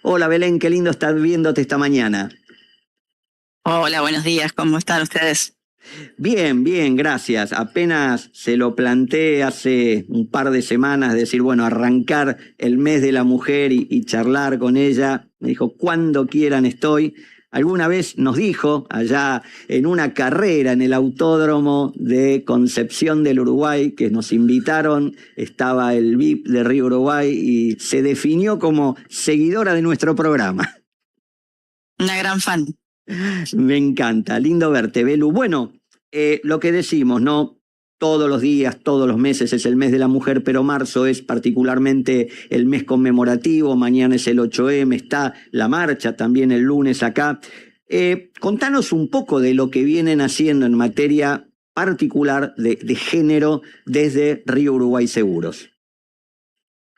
Hola Belén, qué lindo estar viéndote esta mañana. Hola, buenos días, ¿cómo están ustedes? Bien, bien, gracias. Apenas se lo planteé hace un par de semanas, decir, bueno, arrancar el mes de la mujer y charlar con ella. Me dijo, cuando quieran estoy. Alguna vez nos dijo, allá en una carrera en el autódromo de Concepción del Uruguay, que nos invitaron, estaba el VIP de Río Uruguay y se definió como seguidora de nuestro programa. Una gran fan. Me encanta, lindo verte, Belu. Bueno, lo que decimos, ¿no? Todos los días, todos los meses es el mes de la mujer, pero marzo es particularmente el mes conmemorativo, mañana es el 8M, está la marcha también el lunes acá. Contanos un poco de lo que vienen haciendo en materia particular de género desde Río Uruguay Seguros.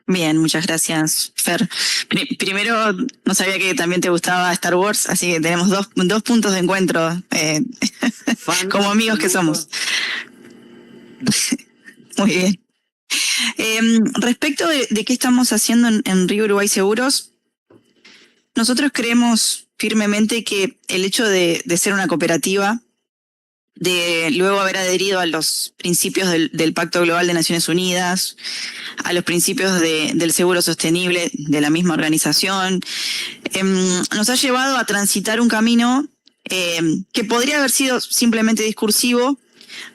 Bien, muchas gracias, Fer. Primero, no sabía que también te gustaba Star Wars, así que tenemos dos puntos de encuentro Fan como amigos que absoluto. somos. Muy bien. Respecto de qué estamos haciendo en Río Uruguay Seguros, nosotros creemos firmemente que el hecho de ser una cooperativa, de luego haber adherido a los principios del Pacto Global de Naciones Unidas, a los principios del seguro sostenible de la misma organización, nos ha llevado a transitar un camino que podría haber sido simplemente discursivo,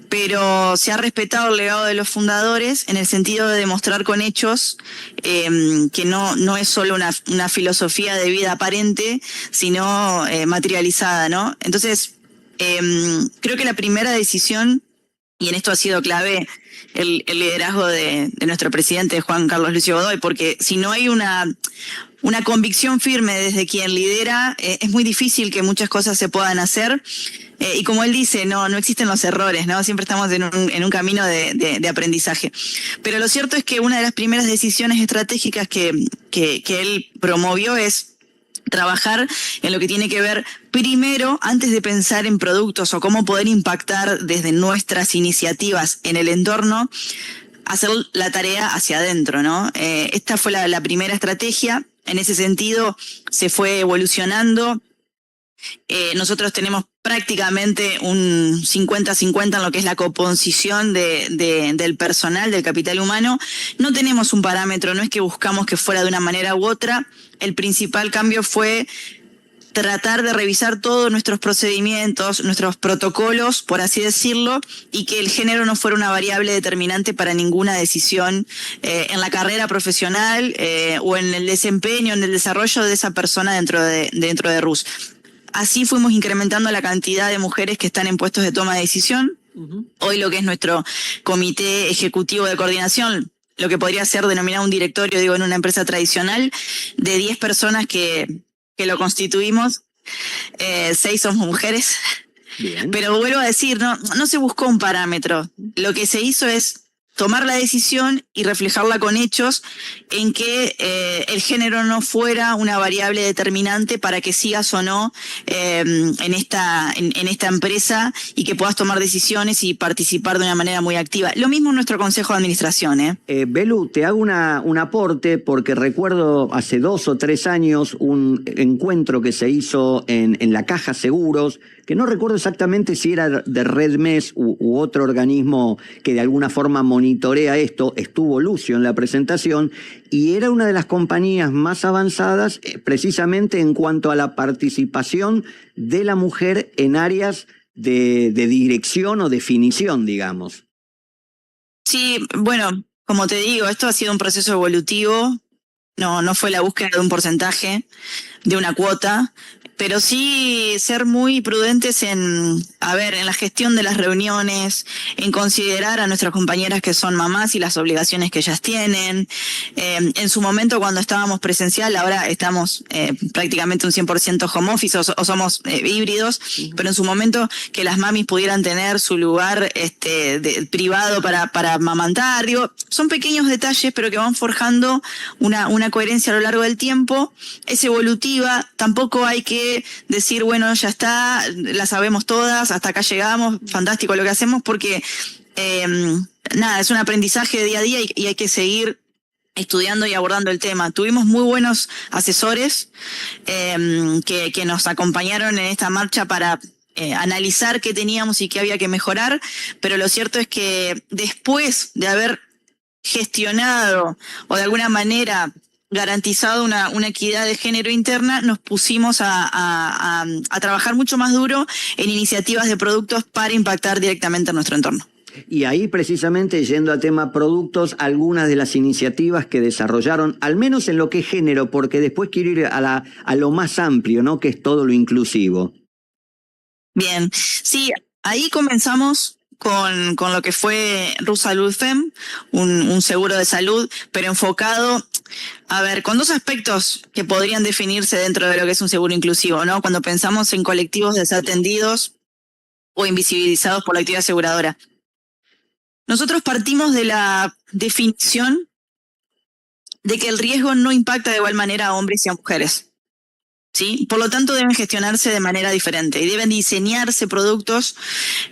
pero se ha respetado el legado de los fundadores en el sentido de demostrar con hechos que no es solo una filosofía de vida aparente, sino materializada, ¿no? Entonces, creo que la primera decisión, y en esto ha sido clave el liderazgo de nuestro presidente Juan Carlos Lucio Godoy, porque si no hay una convicción firme desde quien lidera, es muy difícil que muchas cosas se puedan hacer. Y como él dice, no existen los errores, ¿no? Siempre estamos en un camino de aprendizaje. Pero lo cierto es que una de las primeras decisiones estratégicas que él promovió es trabajar en lo que tiene que ver primero, antes de pensar en productos o cómo poder impactar desde nuestras iniciativas en el entorno, hacer la tarea hacia adentro, ¿no? Esta fue la primera estrategia. En ese sentido, se fue evolucionando. Nosotros tenemos prácticamente un 50-50 en lo que es la composición del personal, del capital humano. No tenemos un parámetro, no es que buscamos que fuera de una manera u otra. El principal cambio fue tratar de revisar todos nuestros procedimientos, nuestros protocolos, por así decirlo, y que el género no fuera una variable determinante para ninguna decisión en la carrera profesional o en el desempeño, en el desarrollo de esa persona dentro de RUS. Así fuimos incrementando la cantidad de mujeres que están en puestos de toma de decisión. Hoy lo que es nuestro comité ejecutivo de coordinación, lo que podría ser denominado un directorio, digo, en una empresa tradicional, de 10 personas que lo constituimos, 6 somos mujeres. Bien. Pero vuelvo a decir, no se buscó un parámetro. Lo que se hizo es tomar la decisión y reflejarla con hechos en que el género no fuera una variable determinante para que sigas o no en esta empresa y que puedas tomar decisiones y participar de una manera muy activa. Lo mismo en nuestro consejo de administración, ¿eh? Belu, te hago un aporte porque recuerdo hace 2 o 3 años un encuentro que se hizo en la Caja Seguros, que no recuerdo exactamente si era de Redmes u otro organismo que de alguna forma monitorea esto. Estuvo Lucio en la presentación y era una de las compañías más avanzadas precisamente en cuanto a la participación de la mujer en áreas de dirección o definición, digamos. Sí, bueno, como te digo, esto ha sido un proceso evolutivo, no fue la búsqueda de un porcentaje, de una cuota, pero sí ser muy prudentes en la gestión de las reuniones, en considerar a nuestras compañeras que son mamás y las obligaciones que ellas tienen. En su momento cuando estábamos presencial, ahora estamos prácticamente un 100% home office o somos híbridos, pero en su momento que las mamis pudieran tener su lugar privado para amamantar, digo, son pequeños detalles pero que van forjando una coherencia a lo largo del tiempo. Es evolutiva, tampoco hay que decir, bueno, ya está, la sabemos todas, hasta acá llegamos, fantástico lo que hacemos, porque nada, es un aprendizaje de día a día y hay que seguir estudiando y abordando el tema. Tuvimos muy buenos asesores que nos acompañaron en esta marcha para analizar qué teníamos y qué había que mejorar, pero lo cierto es que después de haber gestionado o de alguna manera garantizado una equidad de género interna, nos pusimos a trabajar mucho más duro en iniciativas de productos para impactar directamente en nuestro entorno. Y ahí precisamente, yendo a tema productos, algunas de las iniciativas que desarrollaron, al menos en lo que es género, porque después quiero ir a lo más amplio, ¿no? Que es todo lo inclusivo. Bien, sí, ahí comenzamos con lo que fue RUSalud FEM, un seguro de salud, pero enfocado, a ver, con dos aspectos que podrían definirse dentro de lo que es un seguro inclusivo, ¿no? Cuando pensamos en colectivos desatendidos o invisibilizados por la actividad aseguradora. Nosotros partimos de la definición de que el riesgo no impacta de igual manera a hombres y a mujeres, ¿sí? Por lo tanto, deben gestionarse de manera diferente y deben diseñarse productos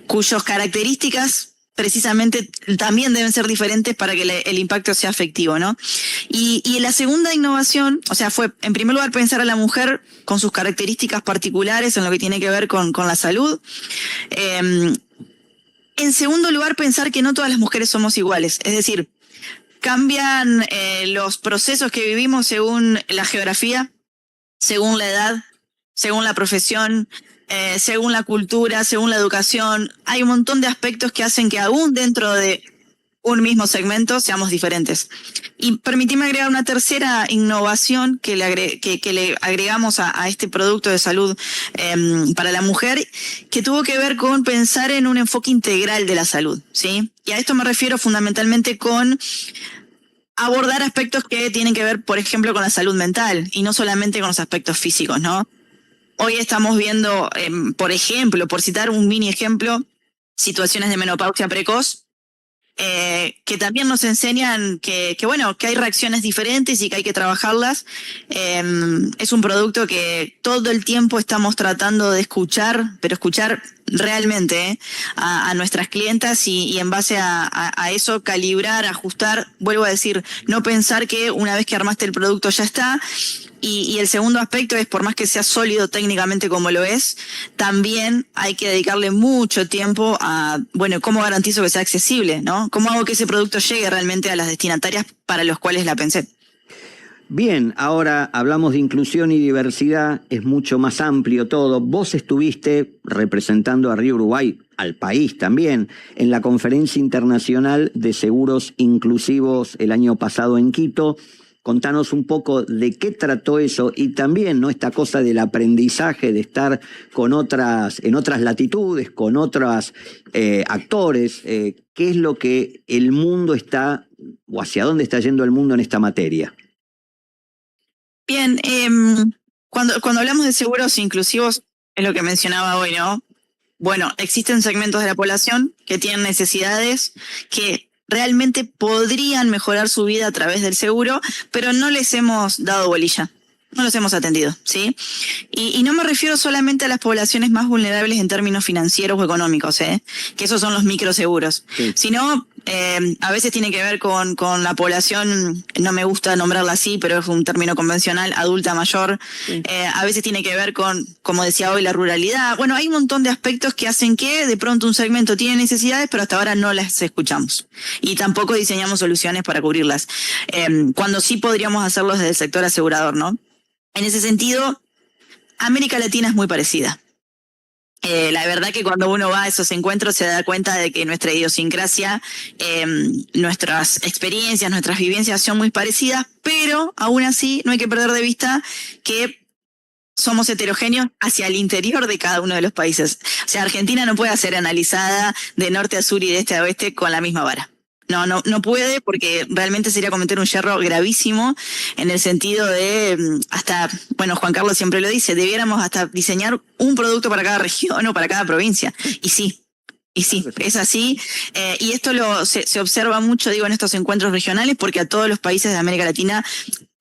cuyas características precisamente también deben ser diferentes para que el impacto sea efectivo, ¿no? Y la segunda innovación, o sea, fue en primer lugar pensar a la mujer con sus características particulares en lo que tiene que ver con la salud. En segundo lugar, pensar que no todas las mujeres somos iguales. Es decir, cambian los procesos que vivimos según la geografía, según la edad, según la profesión, según la cultura, según la educación. Hay un montón de aspectos que hacen que aún dentro de un mismo segmento seamos diferentes. Y permitime agregar una tercera innovación que le agregamos a este producto de salud para la mujer, que tuvo que ver con pensar en un enfoque integral de la salud, ¿sí? Y a esto me refiero fundamentalmente con abordar aspectos que tienen que ver, por ejemplo, con la salud mental y no solamente con los aspectos físicos, ¿no? Hoy estamos viendo, por ejemplo, por citar un mini ejemplo, situaciones de menopausia precoz, que también nos enseñan que hay reacciones diferentes y que hay que trabajarlas. Es un producto que todo el tiempo estamos tratando de escuchar, pero escuchar realmente a nuestras clientas y en base a eso calibrar, ajustar. Vuelvo a decir, no pensar que una vez que armaste el producto ya está. Y el segundo aspecto es, por más que sea sólido técnicamente como lo es, también hay que dedicarle mucho tiempo a, ¿cómo garantizo que sea accesible, ¿no? ¿Cómo hago que ese producto llegue realmente a las destinatarias para los cuales la pensé? Bien, ahora hablamos de inclusión y diversidad, es mucho más amplio todo. Vos estuviste representando a Río Uruguay, al país también, en la Conferencia Internacional de Seguros Inclusivos el año pasado en Quito. Contanos un poco de qué trató eso y también, ¿no?, esta cosa del aprendizaje, de estar con en otras latitudes, con otros actores. ¿Qué es lo que el mundo está, o hacia dónde está yendo el mundo en esta materia? Bien, cuando hablamos de seguros inclusivos, es lo que mencionaba hoy, ¿no? Bueno, existen segmentos de la población que tienen necesidades que realmente podrían mejorar su vida a través del seguro, pero no les hemos dado bolilla, no los hemos atendido, ¿sí? Y no me refiero solamente a las poblaciones más vulnerables en términos financieros o económicos, que esos son los microseguros, sí, sino a veces tiene que ver con la población, no me gusta nombrarla así, pero es un término convencional, adulta mayor. Sí. A veces tiene que ver con, como decía hoy, la ruralidad. Bueno, hay un montón de aspectos que hacen que de pronto un segmento tiene necesidades, pero hasta ahora no las escuchamos. Y tampoco diseñamos soluciones para cubrirlas. Cuando sí podríamos hacerlo desde el sector asegurador, ¿no? En ese sentido, América Latina es muy parecida. La verdad que cuando uno va a esos encuentros se da cuenta de que nuestra idiosincrasia, nuestras experiencias, nuestras vivencias son muy parecidas, pero aún así no hay que perder de vista que somos heterogéneos hacia el interior de cada uno de los países. O sea, Argentina no puede ser analizada de norte a sur y de este a oeste con la misma vara. No puede, porque realmente sería cometer un yerro gravísimo en el sentido de Juan Carlos siempre lo dice, debiéramos hasta diseñar un producto para cada región o para cada provincia. Y sí, es así. Y esto se observa mucho, digo, en estos encuentros regionales, porque a todos los países de América Latina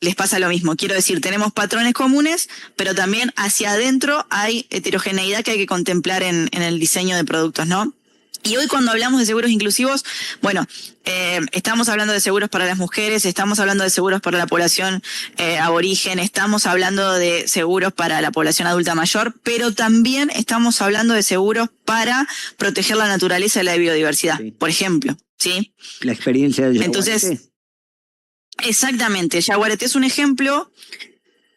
les pasa lo mismo. Quiero decir, tenemos patrones comunes, pero también hacia adentro hay heterogeneidad que hay que contemplar en el diseño de productos, ¿no? Y hoy cuando hablamos de seguros inclusivos, bueno, estamos hablando de seguros para las mujeres, estamos hablando de seguros para la población aborigen, estamos hablando de seguros para la población adulta mayor, pero también estamos hablando de seguros para proteger la naturaleza y la biodiversidad, sí. Por ejemplo, ¿sí? La experiencia del Yaguareté. Entonces, exactamente, el Yaguareté es un ejemplo.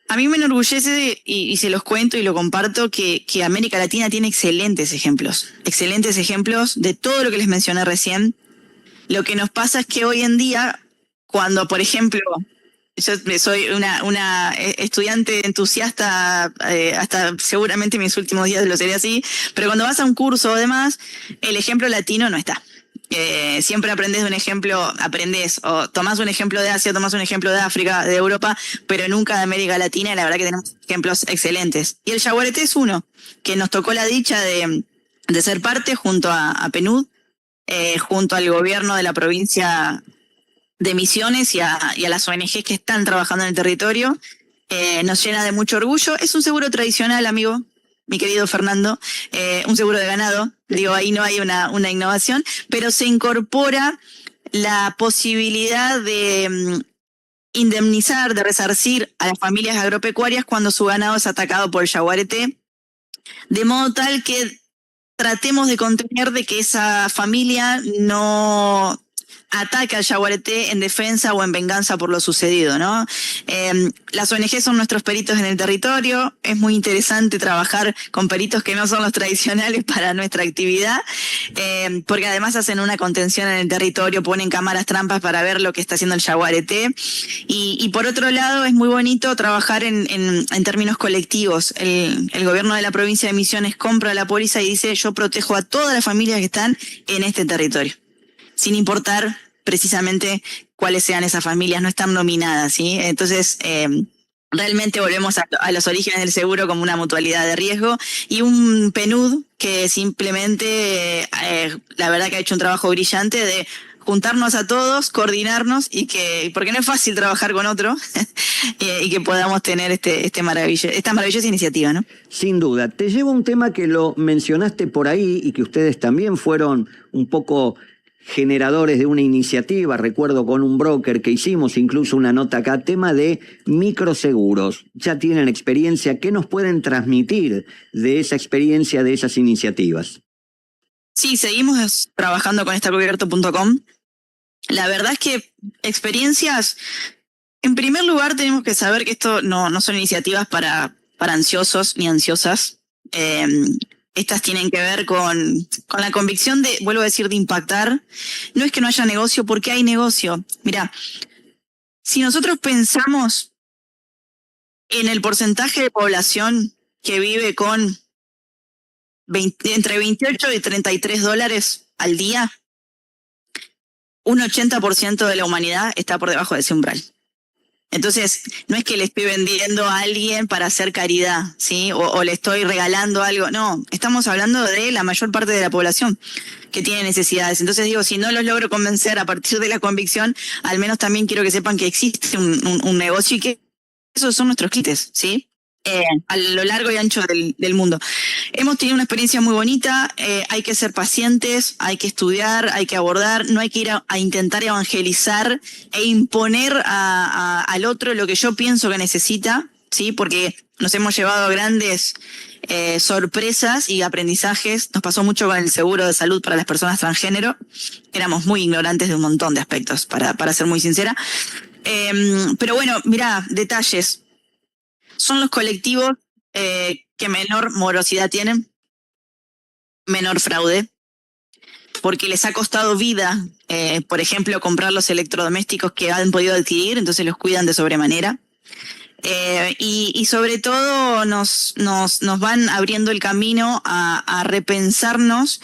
A mí me enorgullece, y se los cuento y lo comparto, que América Latina tiene excelentes ejemplos de todo lo que les mencioné recién. Lo que nos pasa es que hoy en día, cuando, por ejemplo, yo soy una estudiante entusiasta, hasta seguramente mis últimos días lo seré así, pero cuando vas a un curso o demás, el ejemplo latino no está. Siempre aprendes de un ejemplo, o tomás un ejemplo de Asia, tomás un ejemplo de África, de Europa, pero nunca de América Latina, y la verdad que tenemos ejemplos excelentes. Y el Yaguareté es uno, que nos tocó la dicha de ser parte junto a PNUD, junto al gobierno de la provincia de Misiones y a las ONGs que están trabajando en el territorio. Nos llena de mucho orgullo. Es un seguro tradicional, amigo, mi querido Fernando, un seguro de ganado. Digo, ahí no hay una innovación, pero se incorpora la posibilidad de indemnizar, de resarcir a las familias agropecuarias cuando su ganado es atacado por el Yaguareté, de modo tal que tratemos de contener de que esa familia no ataque al Yaguareté en defensa o en venganza por lo sucedido, ¿no? Las ONG son nuestros peritos en el territorio. Es muy interesante trabajar con peritos que no son los tradicionales para nuestra actividad, porque además hacen una contención en el territorio, ponen cámaras trampas para ver lo que está haciendo el Yaguareté. Y por otro lado, es muy bonito trabajar en términos colectivos. El gobierno de la provincia de Misiones compra la póliza y dice: yo protejo a todas las familias que están en este territorio, sin importar precisamente cuáles sean esas familias, no están nominadas, ¿sí? Entonces, realmente volvemos a los orígenes del seguro como una mutualidad de riesgo, y un PNUD que simplemente, la verdad que ha hecho un trabajo brillante de juntarnos a todos, coordinarnos, porque no es fácil trabajar con otro, y que podamos tener esta maravillosa iniciativa, ¿no? Sin duda. Te llevo a un tema que lo mencionaste por ahí y que ustedes también fueron un poco generadores de una iniciativa. Recuerdo con un broker que hicimos incluso una nota acá, tema de microseguros. Ya tienen experiencia. ¿Qué nos pueden transmitir de esa experiencia, de esas iniciativas? Sí, seguimos trabajando con estacubierto.com. La verdad es que experiencias, en primer lugar tenemos que saber que esto no son iniciativas para ansiosos ni ansiosas. Estas tienen que ver con la convicción de, vuelvo a decir, de impactar. No es que no haya negocio, porque hay negocio. Mirá, si nosotros pensamos en el porcentaje de población que vive con entre 28 y 33 dólares al día, un 80% de la humanidad está por debajo de ese umbral. Entonces, no es que le estoy vendiendo a alguien para hacer caridad, ¿sí? O le estoy regalando algo. No, estamos hablando de la mayor parte de la población que tiene necesidades. Entonces digo, si no los logro convencer a partir de la convicción, al menos también quiero que sepan que existe un negocio y que esos son nuestros clientes, ¿sí? A lo largo y ancho del mundo. Hemos tenido una experiencia muy bonita. Hay que ser pacientes, hay que estudiar, hay que abordar, no hay que ir a intentar evangelizar e imponer al otro lo que yo pienso que necesita, ¿sí? Porque nos hemos llevado grandes sorpresas y aprendizajes. Nos pasó mucho con el seguro de salud para las personas transgénero. Éramos muy ignorantes de un montón de aspectos, para ser muy sincera. Pero bueno, mirá, detalles. Son los colectivos que menor morosidad tienen, menor fraude, porque les ha costado vida, por ejemplo, comprar los electrodomésticos que han podido adquirir, entonces los cuidan de sobremanera. Y sobre todo nos van abriendo el camino a repensarnos.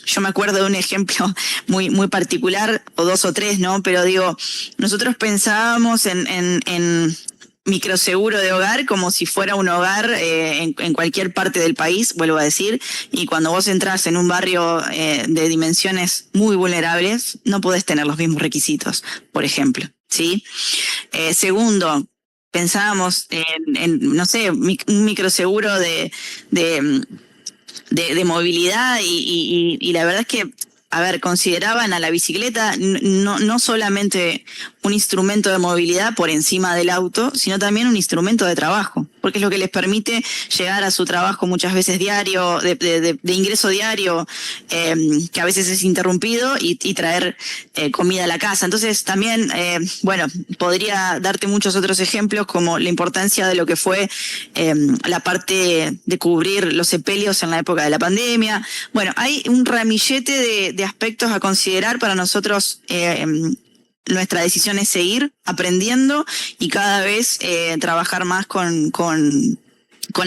Yo me acuerdo de un ejemplo muy particular, o dos o tres, ¿no? Pero digo, nosotros pensábamos en microseguro de hogar como si fuera un hogar en cualquier parte del país, vuelvo a decir, y cuando vos entras en un barrio de dimensiones muy vulnerables, no podés tener los mismos requisitos, por ejemplo, ¿sí? Segundo, pensábamos en no sé, un microseguro de de movilidad y la verdad es que, a ver, consideraban a la bicicleta no solamente un instrumento de movilidad por encima del auto, sino también un instrumento de trabajo, porque es lo que les permite llegar a su trabajo muchas veces diario, de ingreso diario, que a veces es interrumpido, y traer comida a la casa. Entonces también, bueno, podría darte muchos otros ejemplos, como la importancia de lo que fue la parte de cubrir los sepelios en la época de la pandemia. Bueno, hay un ramillete de aspectos a considerar para nosotros. Nuestra decisión es seguir aprendiendo y cada vez trabajar más con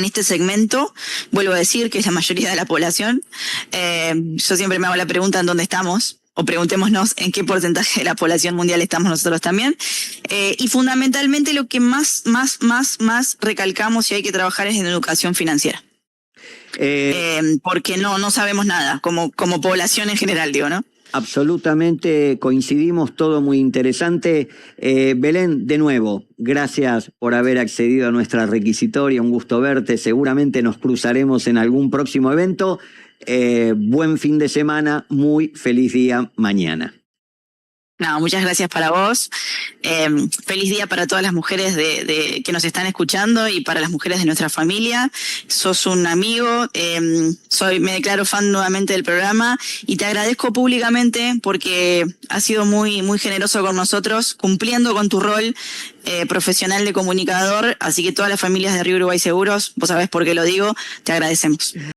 este segmento. Vuelvo a decir que es la mayoría de la población. Yo siempre me hago la pregunta en dónde estamos, o preguntémonos en qué porcentaje de la población mundial estamos nosotros también. Y fundamentalmente lo que más recalcamos y hay que trabajar es en educación financiera. Porque no sabemos nada, como población en general, digo, ¿no? Absolutamente coincidimos, todo muy interesante. Belén, de nuevo, gracias por haber accedido a nuestra requisitoria, un gusto verte, seguramente nos cruzaremos en algún próximo evento. Buen fin de semana, muy feliz día mañana. No, muchas gracias para vos. Feliz día para todas las mujeres que nos están escuchando y para las mujeres de nuestra familia. Sos un amigo, me declaro fan nuevamente del programa y te agradezco públicamente porque has sido muy generoso con nosotros, cumpliendo con tu rol profesional de comunicador. Así que todas las familias de Río Uruguay Seguros, vos sabés por qué lo digo, te agradecemos.